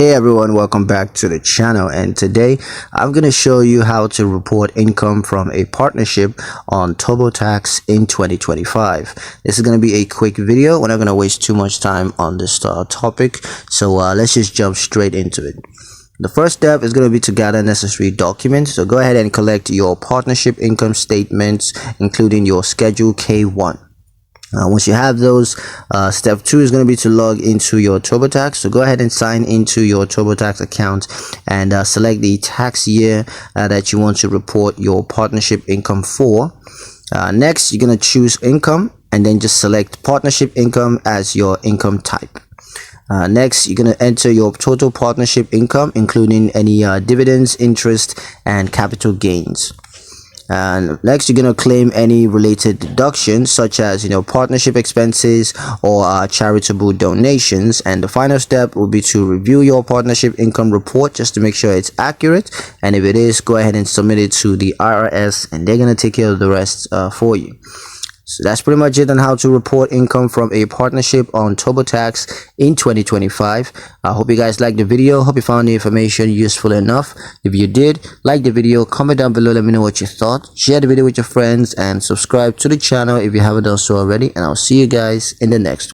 Hey everyone, welcome back to the channel, and today I'm going to show you how to report income from a partnership on Turbotax in 2025. This is going to be a quick video. We're not going to waste too much time on this topic, so let's just jump straight into it. The first step is going to be to gather necessary documents. So go ahead and collect your partnership income statements, including your Schedule K1. Once you have those, step 2 is going to be to log into your Turbotax. So go ahead and sign into your Turbotax account and select the tax year that you want to report your partnership income for. Next, you're going to choose income and then just select partnership income as your income type. Next, you're going to enter your total partnership income, including any dividends, interest, and capital gains. And next, you're going to claim any related deductions such as partnership expenses or charitable donations. And the final step will be to review your partnership income report just to make sure it's accurate, and if it is, go ahead and submit it to the IRS and they're going to take care of the rest for you. So that's pretty much it on how to report income from a partnership on Turbotax in 2025. I hope you guys liked the video. Hope you found the information useful enough. If you did, like the video, comment down below, let me know what you thought. Share the video with your friends and subscribe to the channel if you haven't done so already. And I'll see you guys in the next one.